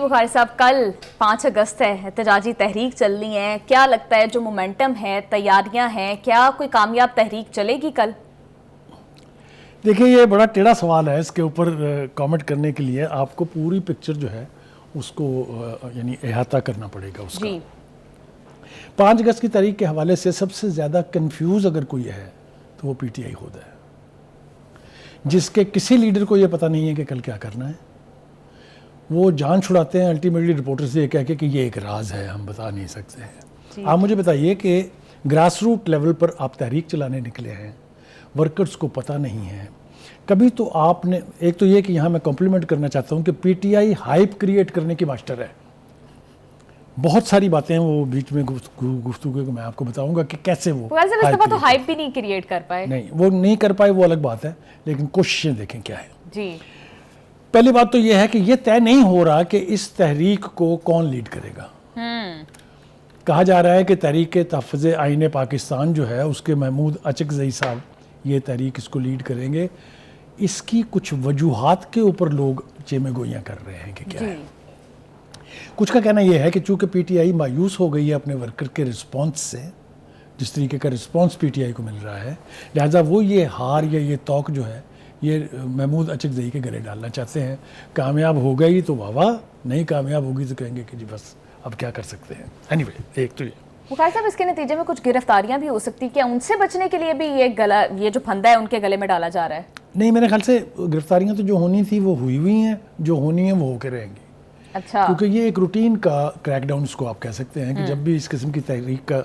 بخاری صاحب، کل 5 اگست ہے، احتجاجی تحریک چلنی ہے، کیا لگتا ہے جو مومنٹم ہے، تیاریاں ہیں، کیا کوئی کامیاب تحریک چلے گی کل؟ دیکھیں یہ بڑا ٹیڑھا سوال ہے، اس کے اوپر کامنٹ کرنے کے لیے آپ کو پوری پکچر جو ہے اس کو یعنی احاطہ کرنا پڑے گا اس کا۔ 5 اگست کی تاریخ کے حوالے سے سب سے زیادہ کنفیوز اگر کوئی ہے تو وہ پی ٹی آئی خود ہے، جس کے کسی لیڈر کو یہ پتہ نہیں ہے کہ کل کیا کرنا ہے۔ وہ جان چھڑاتے ہیں الٹیمیٹلی رپورٹر سے یہ کہہ کے کہ یہ ایک راز ہے، ہم بتا نہیں سکتے ہیں۔ آپ مجھے بتائیے کہ گراس روٹ لیول پر آپ تحریک چلانے نکلے ہیں، ورکرز کو پتہ نہیں ہے کبھی، تو آپ نے ایک تو یہ کہ یہاں میں کمپلیمنٹ کرنا چاہتا ہوں کہ P T I hype create کرنے کی ماسٹر ہے۔ بہت ساری باتیں ہیں، وہ بیچ میں گفتگو میں آپ کو بتاؤں گا کہ کیسے وہ تو ہائپ بھی نہیں کریٹ کر پائے۔ نہیں، وہ نہیں کر پائے، وہ الگ بات ہے، لیکن کوششیں دیکھیں کیا ہے۔ جی، پہلی بات تو یہ ہے کہ یہ طے نہیں ہو رہا کہ اس تحریک کو کون لیڈ کرے گا۔ کہا جا رہا ہے کہ تحریک تحفظ آئین پاکستان جو ہے اس کے محمود اچکزئی صاحب یہ تحریک اس کو لیڈ کریں گے۔ اس کی کچھ وجوہات کے اوپر لوگ چیمے گوئیاں کر رہے ہیں کہ کیا ہے۔ کچھ کا کہنا یہ ہے کہ چونکہ پی ٹی آئی مایوس ہو گئی ہے اپنے ورکر کے رسپانس سے، جس طریقے کا رسپانس پی ٹی آئی کو مل رہا ہے، لہٰذا وہ یہ ہار یا یہ توق جو ہے یہ محمود اچکزئی کے گلے ڈالنا چاہتے ہیں۔ کامیاب ہو گئی تو واہ واہ، نہیں کامیاب ہوگی تو کہیں گے کہ جی بس اب کیا کر سکتے ہیں۔ اینی وے، ایک تو یہ بخاری صاحب، اس کے نتیجے میں کچھ گرفتاریاں بھی ہو سکتی، کیا ان سے بچنے کے لیے بھی یہ جو پھندا ہے ان کے گلے میں ڈالا جا رہا ہے؟ نہیں، میرے خیال سے گرفتاریاں تو جو ہونی تھی وہ ہوئی ہیں، جو ہونی ہیں وہ ہو کے رہیں گی۔ اچھا، کیونکہ یہ ایک روٹین کا کریک ڈاؤن اس کو آپ کہہ سکتے ہیں کہ جب بھی اس قسم کی تحریک کا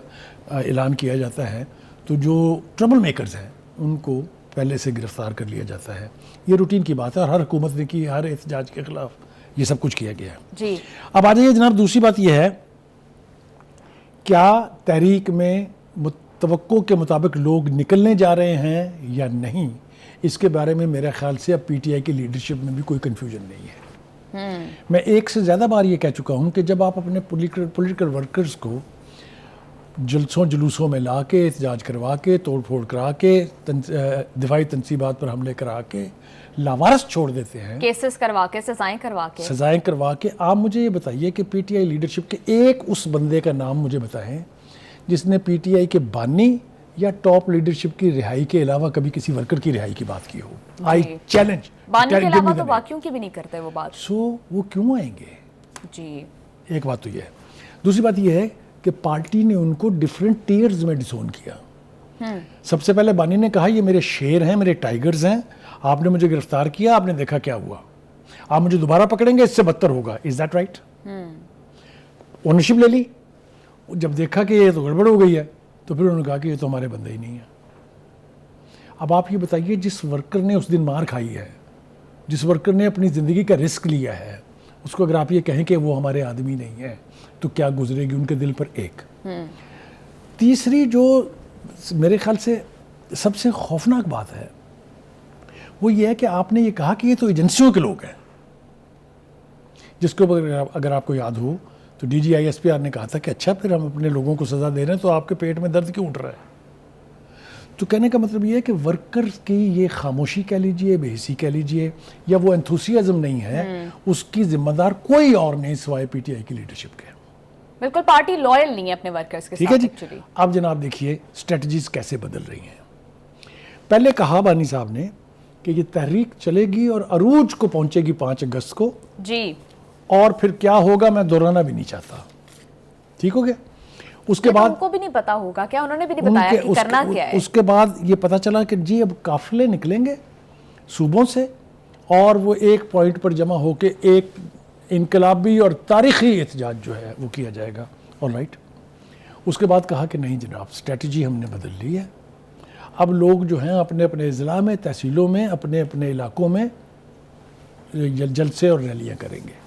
اعلان کیا جاتا ہے تو جو ٹربل میکرز ہیں ان کو پہلے سے گرفتار کر لیا جاتا ہے۔ یہ روٹین کی بات ہے اور ہر حکومت نے کی، ہر احتجاج کے خلاف یہ سب کچھ کیا گیا ہے۔ جی، اب آ جائیے جناب، دوسری بات یہ ہے کیا تحریک میں توقع کے مطابق لوگ نکلنے جا رہے ہیں یا نہیں، اس کے بارے میں میرے خیال سے اب پی ٹی آئی کی لیڈرشپ میں بھی کوئی کنفیوژن نہیں ہے۔ میں ایک سے زیادہ بار یہ کہہ چکا ہوں کہ جب آپ اپنے پولیٹیکل ورکرز کو جلسوں جلوسوں میں لا کے، احتجاج کروا کے، توڑ پھوڑ کرا کے، دفاعی تنصیبات پر حملے کرا کے لاوارث چھوڑ دیتے ہیں، کیسز کروا کے، سزائیں کروا کے، آپ مجھے یہ بتائیے کہ پی ٹی آئی لیڈرشپ کے ایک اس بندے کا نام مجھے بتائیں جس نے پی ٹی آئی کے بانی یا ٹاپ لیڈرشپ کی رہائی کے علاوہ کبھی کسی ورکر کی رہائی کی بات کی ہو۔ آئی چیلنج، بانی کے علاوہ تو باقیوں کی بھی نہیں کرتے وہ بات۔ سو وہ کیوں آئیں گے؟ جی، ایک بات تو یہ ہے۔ دوسری بات یہ ہے کہ پارٹی نے ان کو ڈیفرنٹ ٹیئرز میں ڈسون کیا۔ سب سے پہلے بانی نے کہا یہ میرے شیر ہیں، میرے ٹائیگرز ہیں، آپ نے مجھے گرفتار کیا، آپ نے دیکھا کیا ہوا، آپ مجھے دوبارہ پکڑیں گے اس سے بدتر ہوگا۔ Is that right? اونرشپ لے لی، جب دیکھا کہ یہ تو گڑبڑ ہو گئی ہے تو پھر انہوں نے کہا کہ یہ تو ہمارے بندے ہی نہیں ہیں۔ اب آپ یہ بتائیے جس ورکر نے اس دن مار کھائی ہے، جس ورکر نے اپنی زندگی کا رسک لیا ہے، اس کو اگر آپ یہ کہیں کہ وہ ہمارے آدمی نہیں ہے تو کیا گزرے گی ان کے دل پر؟ ایک تیسری جو میرے خیال سے سب سے خوفناک بات ہے وہ یہ ہے کہ آپ نے یہ کہا کہ یہ تو ایجنسیوں کے لوگ ہیں، جس کو اگر آپ کو یاد ہو تو D G I S P R نے کہا تھا کہ اچھا پھر ہم اپنے لوگوں کو سزا دے رہے ہیں تو آپ کے پیٹ میں درد کیوں اٹھ رہا ہے؟ تو کہنے کا مطلب یہ ہے کہ ورکر کی یہ خاموشی کہہ لیجئے، بے حسی کہہ لیجئے، یا وہ انتھوسیازم نہیں ہے، اس کی ذمہ دار کوئی اور نہیں سوائے پی ٹی آئی کی لیڈرشپ کے۔ بالکل پارٹی لائل نہیں ہے اپنے ورکرز کے ساتھ۔ ٹھیک ہے جی، اب جناب دیکھیے اسٹریٹجیز کیسے بدل رہی ہیں۔ پہلے کہا بانی صاحب نے کہ یہ تحریک چلے گی اور عروج کو پہنچے گی 5 اگست کو، جی، اور پھر کیا ہوگا میں دہرانا بھی نہیں چاہتا۔ ٹھیک ہو گیا؟ اس کے بعد ان کو بھی نہیں پتا ہوگا، کیا انہوں نے بھی نہیں بتایا کہ کرنا کیا ہے؟ اس کے بعد یہ پتا چلا کہ جی اب قافلے نکلیں گے صوبوں سے اور وہ ایک پوائنٹ پر جمع ہو کے ایک انقلابی اور تاریخی احتجاج جو ہے وہ کیا جائے گا۔ All right. اس کے بعد کہا کہ نہیں جناب، اسٹریٹجی ہم نے بدل لی ہے، اب لوگ جو ہیں اپنے اپنے اضلاع میں، تحصیلوں میں، اپنے اپنے علاقوں میں جلسے اور ریلیاں کریں گے۔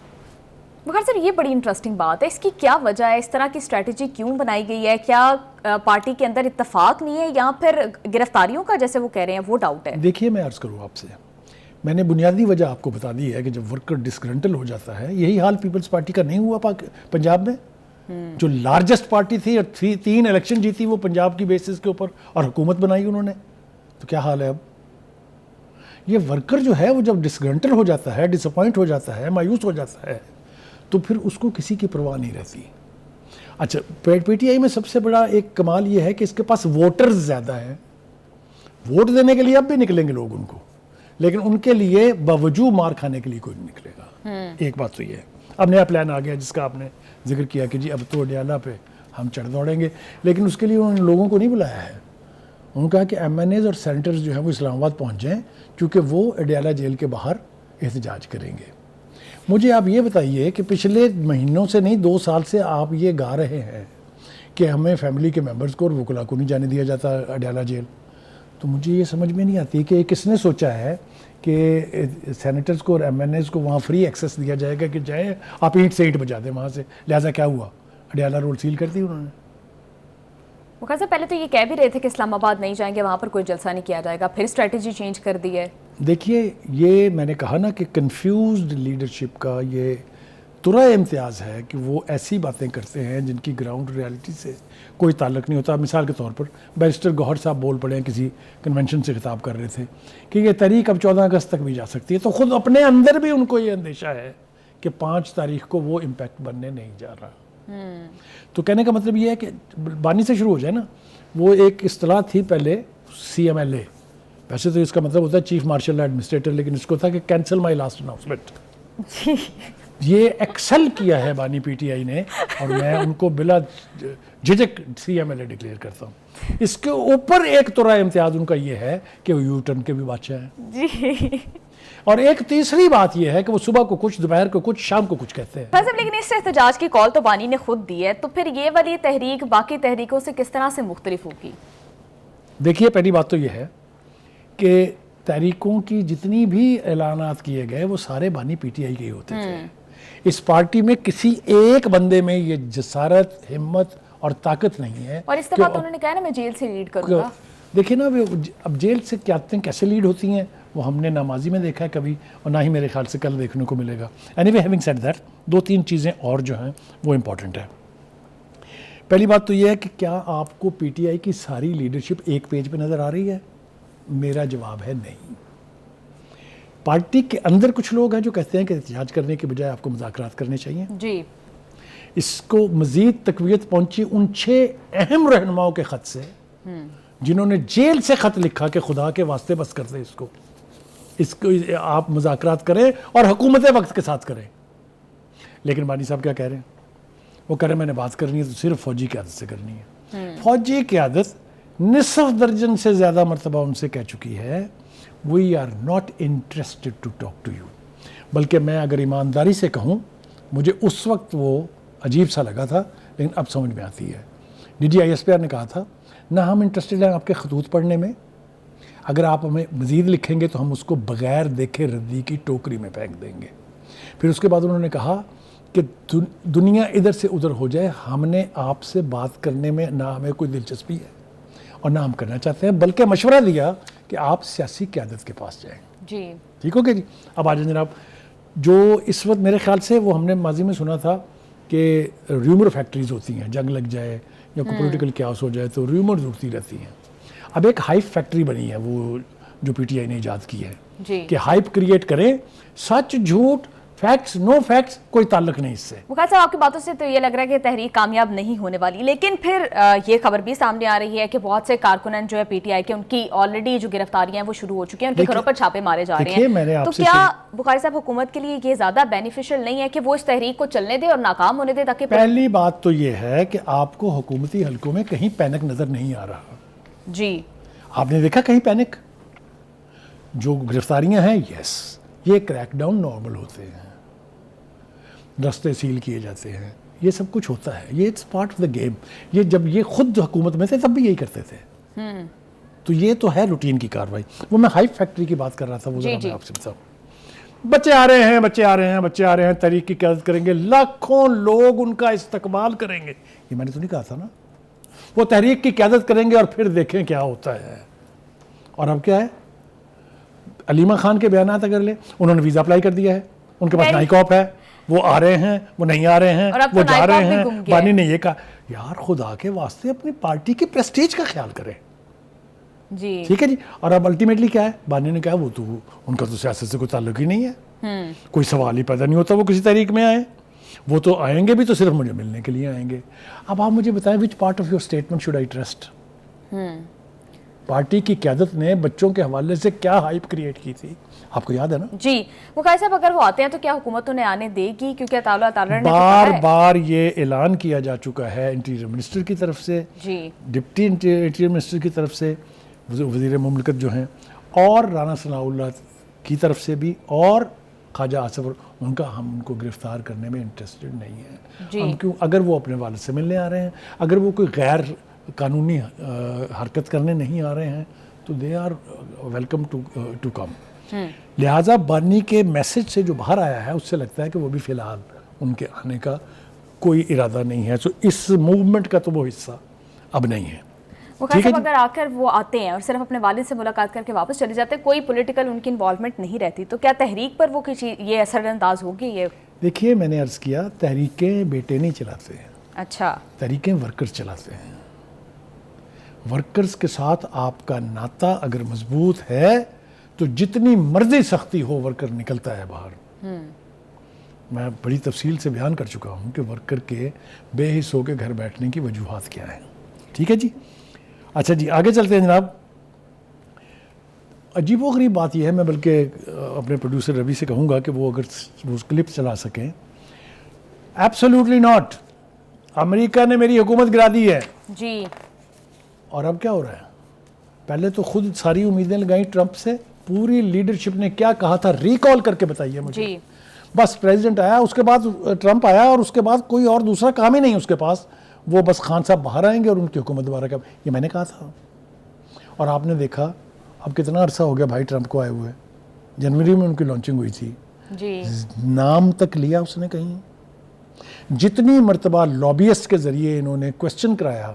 مگر سر یہ بڑی انٹرسٹنگ بات ہے، اس کی کیا وجہ ہے؟ اس طرح کی اسٹریٹجی کیوں بنائی گئی ہے؟ کیا پارٹی کے اندر اتفاق نہیں ہے یا پھر گرفتاریوں کا جیسے وہ کہہ رہے ہیں وہ ڈاؤٹ ہے؟ دیکھیے میں عرض کروں آپ سے، میں نے بنیادی وجہ آپ کو بتا دی ہے کہ جب ورکر ڈسگرنٹل ہو جاتا ہے، یہی حال پیپلز پارٹی کا نہیں ہوا پنجاب میں؟ جو لارجسٹ پارٹی تھی اور 3 الیکشن جیتی وہ پنجاب کی بیسس کے اوپر اور حکومت بنائی انہوں نے، تو کیا حال ہے اب؟ یہ ورکر جو ہے وہ جب ڈسگرنٹل ہو جاتا ہے، ڈس اپوائنٹ ہو جاتا ہے، مایوس ہو جاتا ہے، تو پھر اس کو کسی کی پرواہ نہیں رہتی. اچھا, پی ٹی آئی میں سب سے بڑا ایک کمال یہ ہے کہ اس کے پاس ووٹرز زیادہ ہیں. ووٹ دینے کے لیے اب بھی نکلیں گے لوگ ان کو, لیکن ان کے لیے باوجود مار کھانے کے لیے کوئی نہیں نکلے گا. ایک بات تو یہ ہے. اب نیا پلان آ گیا جس کا آپ نے ذکر کیا کہ جی اب تو اڈیالہ پہ ہم چڑھ دوڑیں گے, لیکن اس کے لیے انہوں نے لوگوں کو نہیں بلایا ہے. انہوں نے کہا کہ ایم این ایز اور سینیٹرز جو ہیں وہ اسلام آباد پہنچ جائیں, کیونکہ وہ اڈیالہ جیل کے باہر احتجاج کریں گے. مجھے آپ یہ بتائیے کہ پچھلے مہینوں سے نہیں 2 سال سے آپ یہ گا رہے ہیں کہ ہمیں فیملی کے ممبرز کو اور وکلا کو نہیں جانے دیا جاتا اڈیالہ جیل. تو مجھے یہ سمجھ میں نہیں آتی کہ کس نے سوچا ہے کہ سینیٹرز کو اور ایم این ایز کو وہاں فری ایکسیس دیا جائے گا کہ جائیں آپ اینٹ سے اینٹ بجا دیں وہاں سے. لہٰذا کیا ہوا, اڈیالہ روڈ سیل کر دی انہوں نے. وقار صاحب پہلے تو یہ کہہ بھی رہے تھے کہ اسلام آباد نہیں جائیں گے, وہاں پر کوئی جلسہ نہیں کیا جائے گا, پھر اسٹریٹجی چینج کر دی ہے. دیکھیے یہ میں نے کہا نا کہ کنفیوزڈ لیڈرشپ کا یہ ترا امتیاز ہے کہ وہ ایسی باتیں کرتے ہیں جن کی گراؤنڈ ریالٹی سے کوئی تعلق نہیں ہوتا. مثال کے طور پر بیرسٹر گوہر صاحب بول پڑے ہیں, کسی کنونشن سے خطاب کر رہے تھے کہ یہ تحریک اب 14 اگست تک بھی جا سکتی ہے. تو خود اپنے اندر بھی ان کو یہ اندیشہ ہے کہ 5 تاریخ کو وہ امپیکٹ بننے نہیں جا رہا. تو کہنے کا مطلب یہ ہے کہ بانی سے شروع ہو جائے نا. وہ ایک اصطلاح تھی پہلے سی ایم ایل اے, ویسے تو اس کا مطلب ہوتا ہے چیف مارشل ایڈمنسٹریٹر, لیکن اس کو تھا کہ کینسل مائی لاسٹ اناؤنسمنٹ. یہ ایکسل کیا ہے بانی پی ٹی آئی نے, اور میں ان کو بلا جھجک C M L A declare کرتا ہوں. اس کے اوپر ایک ترا امتیاز ان کا یہ ہے کہ وہ یو ٹرن کے بھی بادشاہ ہیں جی. اور ایک تیسری بات یہ ہے کہ وہ صبح کو کچھ, دوپہر کو کچھ, شام کو کچھ کہتے ہیں. صاحب لیکن اس سے احتجاج کی کال تو بانی نے خود دی ہے, تو پھر یہ والی تحریک باقی تحریکوں سے کس طرح سے مختلف ہوگی؟ دیکھیے پہلی بات تو یہ ہے کہ تحریکوں کی جتنی بھی اعلانات کیے گئے وہ سارے بانی پی ٹی آئی کے ہی ہوتے تھے. اس پارٹی میں کسی ایک بندے میں یہ جسارت, ہمت اور طاقت نہیں ہے. اور اس دفعہ تو انہوں نے کہا نا میں جیل سے لیڈ کروں گا. دیکھیں نا اب جیل سے کیسے لیڈ ہوتی ہیں وہ ہم نے نہ ماضی میں دیکھا ہے کبھی, اور نہ ہی میرے خیال سے کل دیکھنے کو ملے گا. Anyway having said that, 2-3 چیزیں اور جو ہیں وہ امپورٹنٹ ہیں. پہلی بات تو یہ ہے کہ کیا آپ کو پی ٹی آئی کی ساری لیڈرشپ ایک پیج پہ نظر آ رہی ہے؟ میرا جواب ہے نہیں. پارٹی کے اندر کچھ لوگ ہیں جو کہتے ہیں کہ احتجاج کرنے کے بجائے آپ کو مذاکرات کرنے چاہیے. جی. اس کو مزید تقویت پہنچی ان 6 اہم رہنماؤں کے خط سے جنہوں نے جیل سے خط لکھا کہ خدا کے واسطے بس کر دیں اس کو آپ مذاکرات کریں اور حکومت وقت کے ساتھ کریں. لیکن بانی صاحب کیا کہہ رہے ہیں؟ وہ کہہ رہے ہیں میں نے بات کرنی ہے تو صرف فوجی قیادت سے کرنی ہے. فوجی قیادت نصف درجن سے زیادہ مرتبہ ان سے کہہ چکی ہے we are not interested to talk to you. بلکہ میں اگر ایمانداری سے کہوں مجھے اس وقت وہ عجیب سا لگا تھا, لیکن اب سمجھ میں آتی ہے. D G I S P R نے کہا تھا نہ ہم انٹرسٹڈ ہیں آپ کے خطوط پڑھنے میں, اگر آپ ہمیں مزید لکھیں گے تو ہم اس کو بغیر دیکھے ردی کی ٹوکری میں پھینک دیں گے. پھر اس کے بعد انہوں نے کہا کہ دنیا ادھر سے ادھر ہو جائے, ہم نے آپ سے بات کرنے میں نہ ہمیں کوئی دلچسپی ہے اور نہ ہم کرنا چاہتے ہیں, بلکہ مشورہ دیا کہ آپ سیاسی قیادت کے پاس جائیں. جی ٹھیک ہو گیا جی. اب آ جائیں جناب, جو اس وقت میرے خیال سے وہ ہم نے ماضی میں سنا تھا کہ ریومر فیکٹریز ہوتی ہیں, جنگ لگ جائے یا کوئی پولیٹیکل کیاس ہو جائے تو ریومرز اڑتی رہتی ہیں. اب ایک ہائپ فیکٹری بنی ہے وہ جو پی ٹی آئی نے ایجاد کی ہے جی. کہ ہائپ کریٹ کریں, سچ جھوٹ فیکٹس نو فیکٹس کوئی تعلق نہیں اس سے. وقار صاحب آپ کی باتوں سے تو یہ لگ رہا ہے کہ تحریک کامیاب نہیں ہونے والی, لیکن پھر یہ خبر بھی سامنے آ رہی ہے کہ بہت سے کارکنان جو ہے پی ٹی آئی کے ان کی آلریڈی جو گرفتاریاں ہیں وہ شروع ہو چکی ہیں, ان کے گھروں پر چھاپے مارے جا رہے ہیں. تو کیا بخاری صاحب حکومت کے لیے یہ زیادہ بینیفیشل نہیں ہے کہ وہ اس تحریک کو چلنے دے اور ناکام ہونے دے تاکہ پہلی بات تو یہ ہے کہ آپ کو حکومتی حلقوں میں کہیں پینک نظر نہیں آ رہا. جی آپ نے دیکھا کہیں پینک؟ جو گرفتاریاں ہیں یس یہ کریک ڈاؤن نارمل ہوتے ہیں, رستے سیل کیے جاتے ہیں, یہ سب کچھ ہوتا ہے, یہ it's part of the game. یہ جب یہ خود حکومت میں تھے تب بھی یہی کرتے تھے, تو یہ تو ہے روٹین کی کاروائی. وہ میں ہائپ فیکٹری کی بات کر رہا تھا, وہ ذرا میں آپ سے بتاؤں. بچے آ رہے ہیں, بچے آ رہے ہیں, بچے آ رہے ہیں, تحریک کی قیادت کریں گے, لاکھوں لوگ ان کا استقبال کریں گے. یہ میں نے تو نہیں کہا تھا نا, وہ تحریک کی قیادت کریں گے اور پھر دیکھیں کیا ہوتا ہے. اور اب کیا ہے, علیمہ خان کے بیانات اگر لیں, انہوں نے ویزا اپلائی کر دیا ہے, ان کے پاس نائک آف ہے, وہ آ رہے ہیں, وہ نہیں آ رہے ہیں, وہ جا رہے ہیں. بانی نے یہ کہا یار خدا کے واسطے اپنی پارٹی کی پریسٹیج کا خیال کریں. جی ٹھیک ہے جی. اور اب الٹیمیٹلی کیا ہے, بانی نے کہا وہ تو ان کا تو سیاست سے کوئی تعلق ہی نہیں ہے, کوئی سوال ہی پیدا نہیں ہوتا وہ کسی تحریک میں آئے. وہ تو آئیں گے بھی تو صرف مجھے ملنے کے لیے آئیں گے. اب آپ مجھے بتائیں which part of your statement should I trust? Party کی قیادت نے بچوں کے حوالے سے کیا ہائپ کریٹ کی تھی، آپ کو یاد ہے نا؟ جی وقائے صاحب، اگر وہ آتے ہیں تو کیا حکومت انہیں آنے دے گی؟ کیونکہ اللہ تعالیٰ نے بار بار یہ اعلان کیا جا چکا ہے انٹیریئر منسٹر کی طرف سے، ڈپٹی انٹیریئر منسٹر کی طرف سے، وزیر مملکت جو ہیں، اور رانا ثناء اللہ کی طرف سے بھی، اور خواجہ آصف ان کا، ہم ان کو گرفتار کرنے میں انٹرسٹڈ نہیں ہیں. ہم کیوں؟ اگر وہ اپنے والد سے ملنے آ رہے ہیں، اگر وہ کوئی غیر قانونی حرکت کرنے نہیں آ رہے ہیں، تو they are welcome to come. لہٰذا بانی کے میسج سے جو باہر آیا ہے اس سے لگتا ہے کہ وہ بھی فی الحال ان کے آنے کا کوئی ارادہ نہیں ہے. سو اس موومنٹ کا تو وہ حصہ اب نہیں ہے. صاحب اگر آ کر وہ آتے ہیں اور صرف اپنے والد سے ملاقات کر کے واپس چلے جاتے ہیں، کوئی پولیٹیکل ان کی انوالومنٹ نہیں رہتی، تو کیا تحریک پر وہ کسی یہ اثر انداز ہوگی؟ یہ دیکھیے، میں نے عرض کیا تحریکیں بیٹے نہیں چلاتے ہیں. اچھا، تحریکیں ورکرز چلاتے ہیں. ورکرز کے ساتھ آپ کا ناطہ اگر مضبوط ہے تو جتنی مرضی سختی ہو ورکر نکلتا ہے باہر. میں بڑی تفصیل سے بیان کر چکا ہوں کہ ورکر کے بے حس ہو کے گھر بیٹھنے کی وجوہات کیا ہیں. ٹھیک ہے جی. اچھا جی، آگے چلتے ہیں جناب. عجیب و غریب بات یہ ہے، میں بلکہ اپنے پروڈیوسر ربی سے کہوں گا کہ وہ اگر وہ کلپ چلا سکیں. Absolutely not. امریکہ نے میری حکومت گرا دی ہے جی. اور اب کیا ہو رہا ہے؟ پہلے تو خود ساری امیدیں لگائیں ٹرمپ سے. پوری لیڈرشپ نے کیا کہا تھا ریکال کر کے بتائیے مجھے. جی. بس پریزیڈنٹ آیا، اس کے بعد ٹرمپ آیا، اور اس کے بعد کوئی اور دوسرا کام ہی نہیں اس کے پاس. وہ بس خان صاحب باہر آئیں گے اور ان کی حکومت دوبارہ کا. یہ میں نے کہا تھا. اور آپ نے دیکھا اب کتنا عرصہ ہو گیا بھائی ٹرمپ کو آئے ہوئے. جنوری میں ان کی لانچنگ ہوئی تھی. جی. نام تک لیا اس نے کہیں. جتنی مرتبہ لابیسٹ کے ذریعے انہوں نے کوسچن کرایا،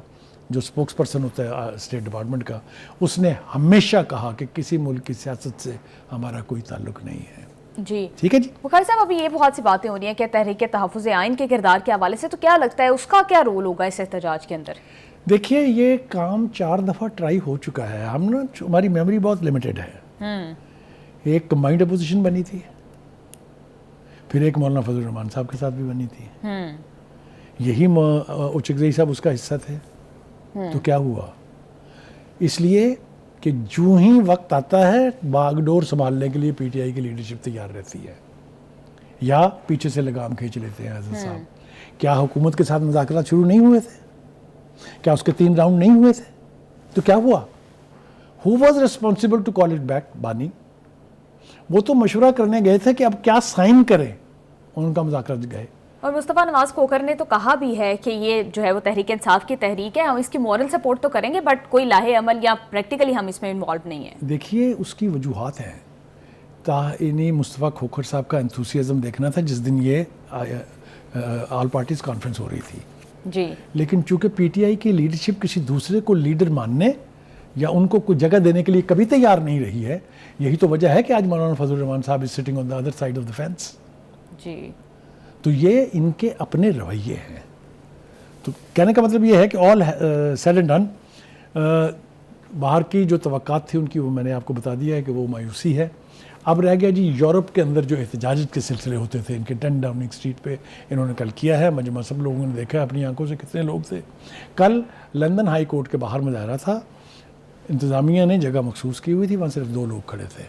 جو سپوکس پرسن ہوتا ہے اسٹیٹ ڈپارٹمنٹ کا، اس نے ہمیشہ کہا کہ کسی ملک کی سیاست سے ہمارا کوئی تعلق نہیں ہے. جی ٹھیک ہے جی. بخاری صاحب، ابھی یہ بہت سی باتیں ہو رہی ہیں کہ تحریک تحفظ آئین کے کردار کے حوالے سے، تو کیا لگتا ہے اس کا کیا رول ہوگا اس احتجاج کے اندر؟ دیکھیے، یہ کام 4 دفعہ ٹرائی ہو چکا ہے. ہم نا، ہماری میموری بہت لمیٹڈ ہے. ایک کمبائنڈ اپوزیشن بنی تھی، پھر ایک مولانا فضل الرحمان صاحب کے ساتھ بھی بنی تھی. یہی اچکزئی صاحب اس کا حصہ تھے. تو کیا ہوا؟ اس لیے کہ جو ہی وقت آتا ہے باغ ڈور سنبھالنے کے لیے پی ٹی آئی کی لیڈرشپ تیار رہتی ہے، یا پیچھے سے لگام کھینچ لیتے ہیں حضرت صاحب. کیا حکومت کے ساتھ مذاکرات شروع نہیں ہوئے تھے؟ کیا اس کے 3 راؤنڈ نہیں ہوئے تھے؟ تو کیا ہوا؟ Who was responsible to call it back? بانی. وہ تو مشورہ کرنے گئے تھے کہ اب کیا سائن کریں، ان کا مذاکرات گئے. اور مصطفیٰ نواز کھوکھر نے تو کہا بھی ہے کہ یہ جو ہے وہ تحریک انصاف کی تحریک ہے، ہم اس کی مورل سپورٹ تو کریں گے، بٹ کوئی لاہے عمل یا پریکٹیکلی ہم اس میں انوالو نہیں ہیں. دیکھیے، اس کی وجوہات ہیں. انہیں مصطفیٰ کھوکھر صاحب کا انتھوسیازم دیکھنا تھا جس دن یہ آل پارٹیز کانفرنس ہو رہی تھی. جی. لیکن چونکہ پی ٹی آئی کی لیڈرشپ کسی دوسرے کو لیڈر ماننے یا ان کو کوئی جگہ دینے کے لیے کبھی تیار نہیں رہی ہے، یہی تو وجہ ہے کہ آج مولانا Fazlur Rehman sahib is sitting on the other side of the fence. جی. تو یہ ان کے اپنے رویے ہیں. تو کہنے کا مطلب یہ ہے کہ آل سیڈ اینڈ ڈن، باہر کی جو توقعات تھی ان کی، وہ میں نے آپ کو بتا دیا ہے کہ وہ مایوسی ہے. اب رہ گیا جی یورپ کے اندر جو احتجاجات کے سلسلے ہوتے تھے، ان کے 10 ڈاؤننگ اسٹریٹ پہ انہوں نے کل کیا ہے. مجمع سب لوگوں نے دیکھا اپنی آنکھوں سے کتنے لوگ تھے. کل لندن ہائی کورٹ کے باہر مظاہرہ تھا، انتظامیہ نے جگہ مخصوص کی ہوئی تھی، وہاں صرف 2 لوگ کھڑے تھے.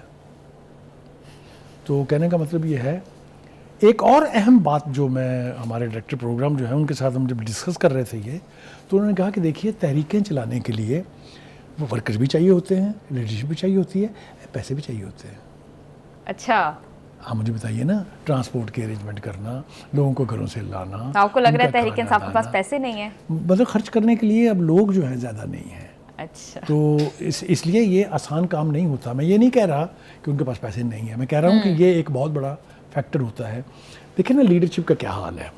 تو کہنے کا مطلب یہ ہے. ایک اور اہم بات جو میں ہمارے ڈائریکٹر پروگرام جو ہے ان کے ساتھ ہم جب ڈسکس کر رہے تھے یہ، تو انہوں نے کہا کہ دیکھیے، تحریکیں چلانے کے لیے وہ ورکر بھی چاہیے ہوتے ہیں، لیڈرشپ بھی چاہیے ہوتی ہے، پیسے بھی چاہیے ہوتے ہیں. اچھا. ہاں، مجھے بتائیے نا، ٹرانسپورٹ کے ارینجمنٹ کرنا، لوگوں کو گھروں سے لانا. آپ کو لگ رہا ہے تحریک انصاف کے پاس پیسے نہیں ہیں؟ مطلب خرچ کرنے کے لیے اب لوگ جو ہیں زیادہ نہیں ہیں. اچھا. تو اس لیے یہ آسان کام نہیں ہوتا. میں یہ نہیں کہہ رہا کہ ان کے پاس پیسے نہیں ہیں، میں کہہ رہا ہوں کہ یہ ایک بہت بڑا فیکٹر ہوتا ہے. دیکھیں نا، لیڈرشپ کا کیا حال ہے.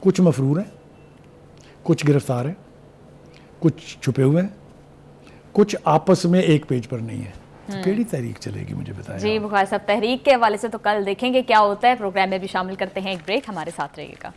کچھ مفرور ہیں، کچھ گرفتار ہیں، کچھ چھپے ہوئے ہیں، کچھ آپس میں ایک پیج پر نہیں ہیں. تو کیڑی تحریک چلے گی مجھے بتائیں. جی بخاری صاحب، تحریک کے حوالے سے تو کل دیکھیں گے کیا ہوتا ہے. پروگرام میں بھی شامل کرتے ہیں ایک بریک، ہمارے ساتھ رہیے گا.